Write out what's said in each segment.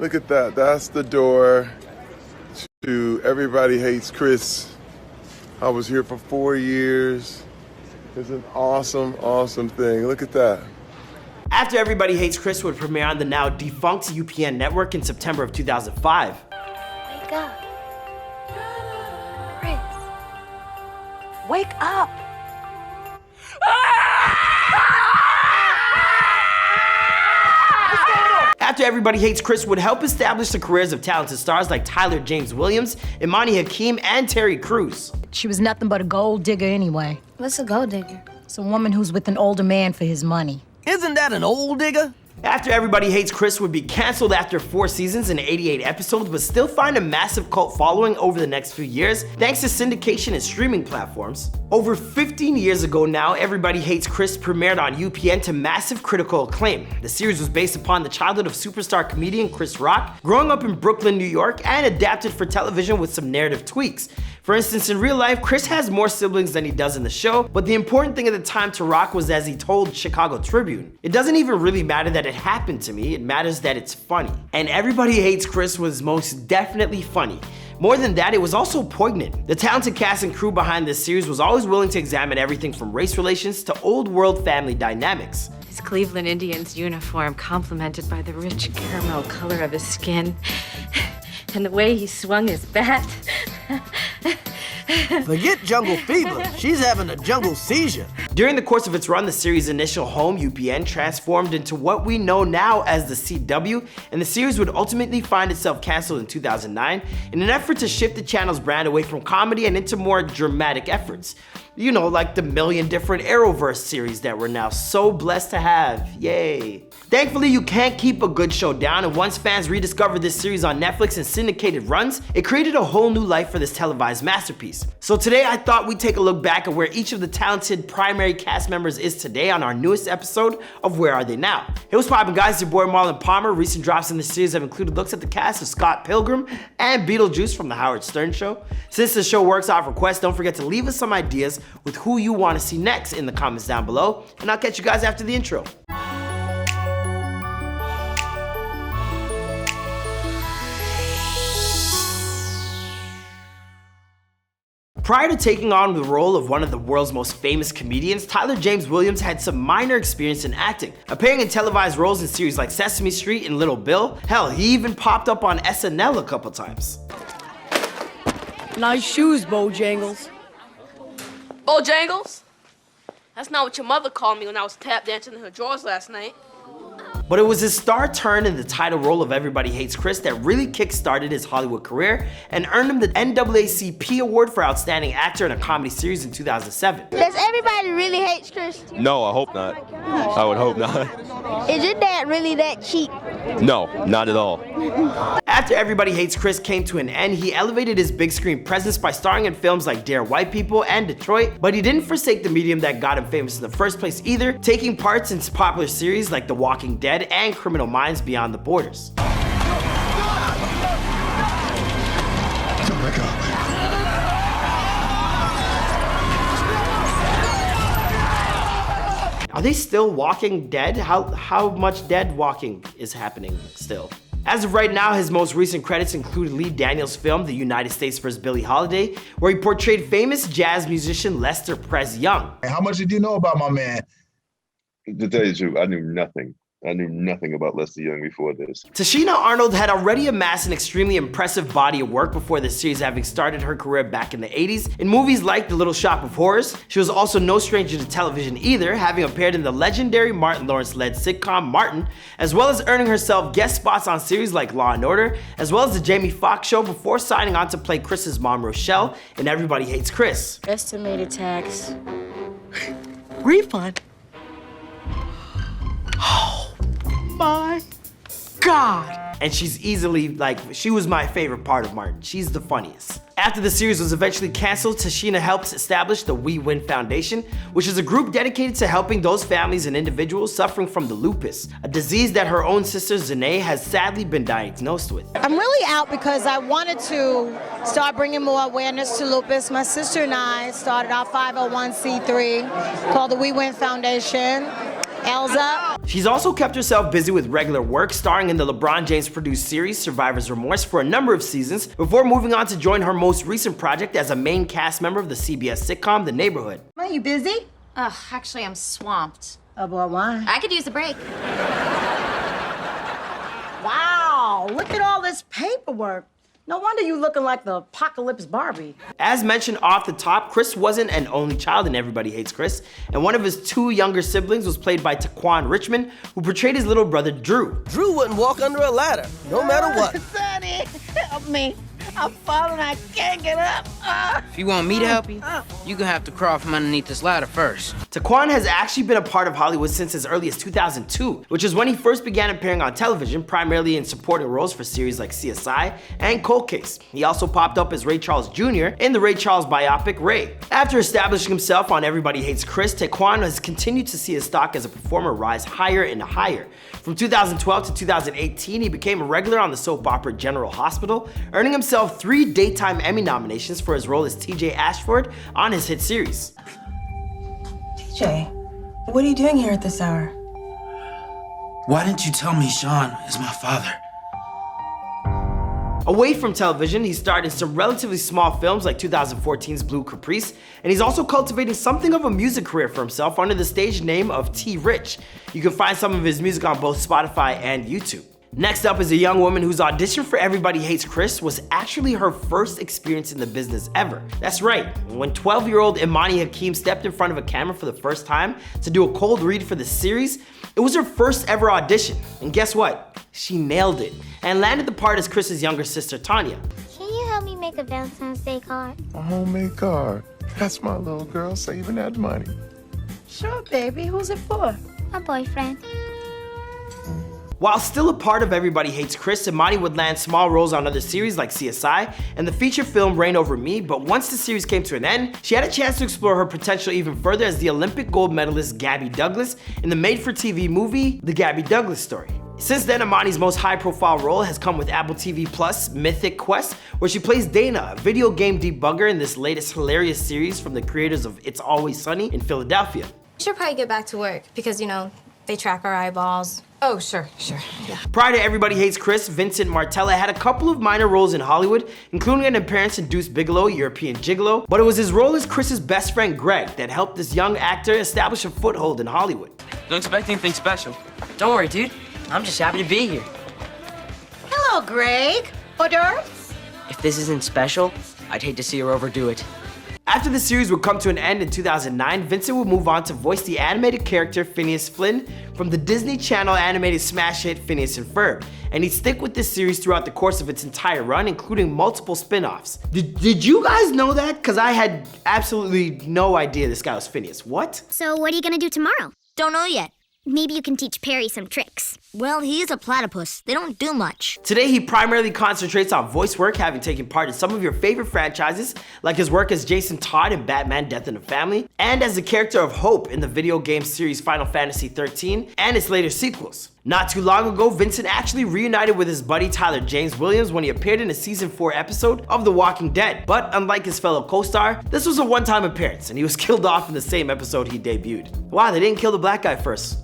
Look at that. That's the door to Everybody Hates Chris. I was here for 4 years. It's an awesome, awesome thing. Look at that. After Everybody Hates Chris would premiere on the now defunct UPN network in September of 2005. Wake up. Chris. Wake up. After Everybody Hates Chris would help establish the careers of talented stars like Tyler James Williams, Imani Hakim, and Terry Crews. She was nothing but a gold digger anyway. What's a gold digger? It's a woman who's with an older man for his money. Isn't that an old digger? After Everybody Hates Chris would be canceled after 4 seasons and 88 episodes, but still find a massive cult following over the next few years, thanks to syndication and streaming platforms. Over 15 years ago now, Everybody Hates Chris premiered on UPN to massive critical acclaim. The series was based upon the childhood of superstar comedian Chris Rock, growing up in Brooklyn, New York, and adapted for television with some narrative tweaks. For instance, in real life, Chris has more siblings than he does in the show, but the important thing at the time to Rock was, as he told Chicago Tribune, "It doesn't even really matter that it happened to me, it matters that it's funny." And Everybody Hates Chris was most definitely funny. More than that, it was also poignant. The talented cast and crew behind this series was always willing to examine everything from race relations to old world family dynamics. His Cleveland Indians uniform complemented by the rich caramel color of his skin and the way he swung his bat. Forget jungle fever. She's having a jungle seizure. During the course of its run, the series' initial home, UPN, transformed into what we know now as the CW, and the series would ultimately find itself canceled in 2009 in an effort to shift the channel's brand away from comedy and into more dramatic efforts. You know, like the million different Arrowverse series that we're now so blessed to have. Yay. Thankfully, you can't keep a good show down, and once fans rediscovered this series on Netflix and syndicated runs, it created a whole new life for this televised masterpiece. So today I thought we'd take a look back at where each of the talented primary cast members is today on our newest episode of Where Are They Now? Hey, what's poppin', guys? Your boy Marlon Palmer. Recent drops in this series have included looks at the cast of Scott Pilgrim and Beetlejuice from The Howard Stern Show. Since the show works off request, don't forget to leave us some ideas with who you want to see next in the comments down below, and I'll catch you guys after the intro. Prior to taking on the role of one of the world's most famous comedians, Tyler James Williams had some minor experience in acting, appearing in televised roles in series like Sesame Street and Little Bill. Hell, he even popped up on SNL a couple times. Nice shoes, Bojangles. Bojangles? That's not what your mother called me when I was tap dancing in her drawers last night. But it was his star turn in the title role of Everybody Hates Chris that really kick-started his Hollywood career and earned him the NAACP Award for Outstanding Actor in a Comedy Series in 2007. Does everybody really hate Chris? No, I hope not. I would hope not. Is your dad really that cheap? No, not at all. After Everybody Hates Chris came to an end, he elevated his big screen presence by starring in films like Dare White People and Detroit, but he didn't forsake the medium that got him famous in the first place either, taking parts in popular series like The Walking Dead and Criminal Minds Beyond the Borders. Are they still walking dead? How much dead walking is happening still? As of right now, his most recent credits include Lee Daniels' film, The United States vs. Billie Holiday, where he portrayed famous jazz musician Lester Press Young. How much did you know about my man? To tell you the truth, I knew nothing. I knew nothing about Lester Young before this. Tichina Arnold had already amassed an extremely impressive body of work before this series, having started her career back in the 80s in movies like The Little Shop of Horrors. She was also no stranger to television either, having appeared in the legendary Martin Lawrence-led sitcom Martin, as well as earning herself guest spots on series like Law & Order, as well as The Jamie Foxx Show before signing on to play Chris's mom Rochelle in Everybody Hates Chris. Estimated tax. Refund. My God. And she's easily, she was my favorite part of Martin. She's the funniest. After the series was eventually canceled, Tichina helped establish the We Win Foundation, which is a group dedicated to helping those families and individuals suffering from the lupus, a disease that her own sister Zanae has sadly been diagnosed with. I'm really out because I wanted to start bringing more awareness to lupus. My sister and I started our 501c3 called the We Win Foundation. Elsa. She's also kept herself busy with regular work, starring in the LeBron James produced series Survivor's Remorse for a number of seasons, before moving on to join her most recent project as a main cast member of the CBS sitcom The Neighborhood. Are you busy? Ugh, actually, I'm swamped. Oh, boy, why? I could use a break. Wow, look at all this paperwork. No wonder you looking like the apocalypse Barbie. As mentioned off the top, Chris wasn't an only child in Everybody Hates Chris, and one of his two younger siblings was played by Tequan Richmond, who portrayed his little brother Drew. Drew wouldn't walk under a ladder, no matter what. Sonny, help me. I'm falling, I can't get up. If you want me to help you, you're gonna have to crawl from underneath this ladder first. Tequan has actually been a part of Hollywood since as early as 2002, which is when he first began appearing on television, primarily in supporting roles for series like CSI and Cold Case. He also popped up as Ray Charles Jr. in the Ray Charles biopic Ray. After establishing himself on Everybody Hates Chris, Tequan has continued to see his stock as a performer rise higher and higher. From 2012 to 2018, he became a regular on the soap opera General Hospital, earning himself 3 Daytime Emmy nominations for his role as TJ Ashford on his hit series. TJ, what are you doing here at this hour? Why didn't you tell me Sean is my father? Away from television, he starred in some relatively small films like 2014's Blue Caprice, and he's also cultivating something of a music career for himself under the stage name of T. Rich. You can find some of his music on both Spotify and YouTube. Next up is a young woman whose audition for Everybody Hates Chris was actually her first experience in the business ever. That's right, when 12-year-old Imani Hakim stepped in front of a camera for the first time to do a cold read for the series, it was her first ever audition. And guess what? She nailed it and landed the part as Chris's younger sister, Tanya. Can you help me make a Valentine's Day card? A homemade card. That's my little girl saving that money. Sure, baby. Who's it for? My boyfriend. While still a part of Everybody Hates Chris, Imani would land small roles on other series like CSI and the feature film Reign Over Me, but once the series came to an end, she had a chance to explore her potential even further as the Olympic gold medalist Gabby Douglas in the made-for-TV movie The Gabby Douglas Story. Since then, Imani's most high-profile role has come with Apple TV Plus' Mythic Quest, where she plays Dana, a video game debugger in this latest hilarious series from the creators of It's Always Sunny in Philadelphia. We should probably get back to work because, you know, they track our eyeballs. Oh, sure, yeah. Prior to Everybody Hates Chris, Vincent Martella had a couple of minor roles in Hollywood, including an appearance in Deuce Bigalow, European Gigolo, but it was his role as Chris's best friend Greg that helped this young actor establish a foothold in Hollywood. Don't expect anything special. Don't worry, dude. I'm just happy to be here. Hello, Greg. Hors d'oeuvres? If this isn't special, I'd hate to see her overdo it. After the series would come to an end in 2009, Vincent would move on to voice the animated character Phineas Flynn from the Disney Channel animated smash hit Phineas and Ferb, and he'd stick with this series throughout the course of its entire run, including multiple spin-offs. Did you guys know that? Because I had absolutely no idea this guy was Phineas. What? So what are you gonna do tomorrow? Don't know yet. Maybe you can teach Perry some tricks. Well, he is a platypus. They don't do much. Today, he primarily concentrates on voice work, having taken part in some of your favorite franchises, like his work as Jason Todd in Batman: Death in the Family, and as the character of Hope in the video game series Final Fantasy XIII and its later sequels. Not too long ago, Vincent actually reunited with his buddy Tyler James Williams when he appeared in a season 4 episode of The Walking Dead. But unlike his fellow co-star, this was a one-time appearance, and he was killed off in the same episode he debuted. Wow, they didn't kill the black guy first.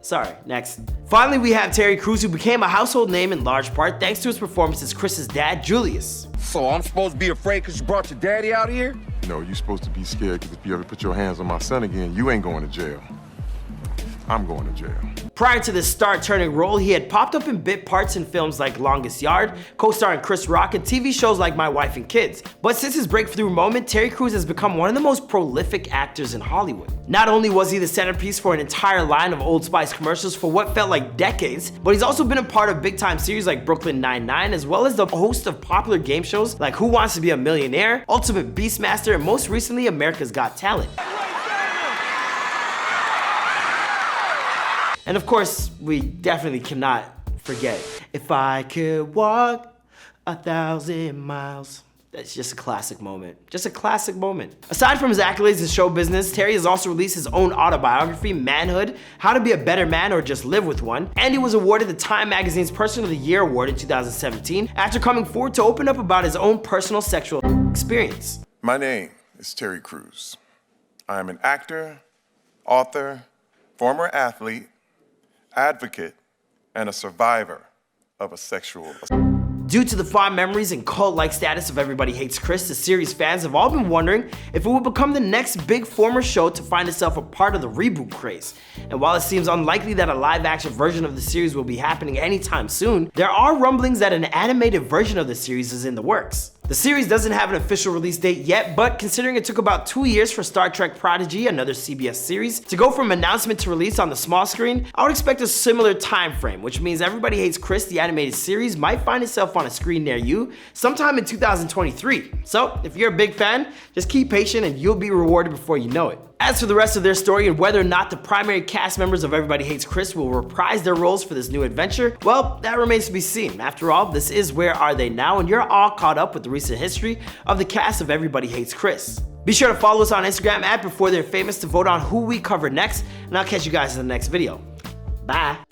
Sorry, next. Finally, we have Terry Crews, who became a household name in large part thanks to his performance as Chris's dad, Julius. So I'm supposed to be afraid because you brought your daddy out here? No, you're supposed to be scared because if you ever put your hands on my son again, you ain't going to jail. I'm going to jail. Prior to this star-turning role, he had popped up in bit parts in films like Longest Yard, co-starring Chris Rock, and TV shows like My Wife and Kids. But since his breakthrough moment, Terry Crews has become one of the most prolific actors in Hollywood. Not only was he the centerpiece for an entire line of Old Spice commercials for what felt like decades, but he's also been a part of big-time series like Brooklyn Nine-Nine, as well as the host of popular game shows like Who Wants to Be a Millionaire, Ultimate Beastmaster, and most recently, America's Got Talent. And of course, we definitely cannot forget If I Could Walk 1,000 Miles. That's just a classic moment. Just a classic moment. Aside from his accolades in show business, Terry has also released his own autobiography, Manhood, How to Be a Better Man or Just Live with One, and he was awarded the Time Magazine's Person of the Year award in 2017 after coming forward to open up about his own personal sexual experience. My name is Terry Crews. I am an actor, author, former athlete, advocate, and a survivor of a sexual assault. Due to the fond memories and cult-like status of Everybody Hates Chris, the series fans have all been wondering if it would become the next big former show to find itself a part of the reboot craze. And while it seems unlikely that a live-action version of the series will be happening anytime soon, there are rumblings that an animated version of the series is in the works. The series doesn't have an official release date yet, but considering it took about 2 years for Star Trek Prodigy, another CBS series, to go from announcement to release on the small screen, I would expect a similar time frame, which means Everybody Hates Chris, the animated series, might find itself on a screen near you sometime in 2023. So if you're a big fan, just keep patient and you'll be rewarded before you know it. As for the rest of their story and whether or not the primary cast members of Everybody Hates Chris will reprise their roles for this new adventure, well, that remains to be seen. After all, this is Where Are They Now, and you're all caught up with the recent history of the cast of Everybody Hates Chris. Be sure to follow us on Instagram @BeforeThey'reFamous to vote on who we cover next, and I'll catch you guys in the next video. Bye.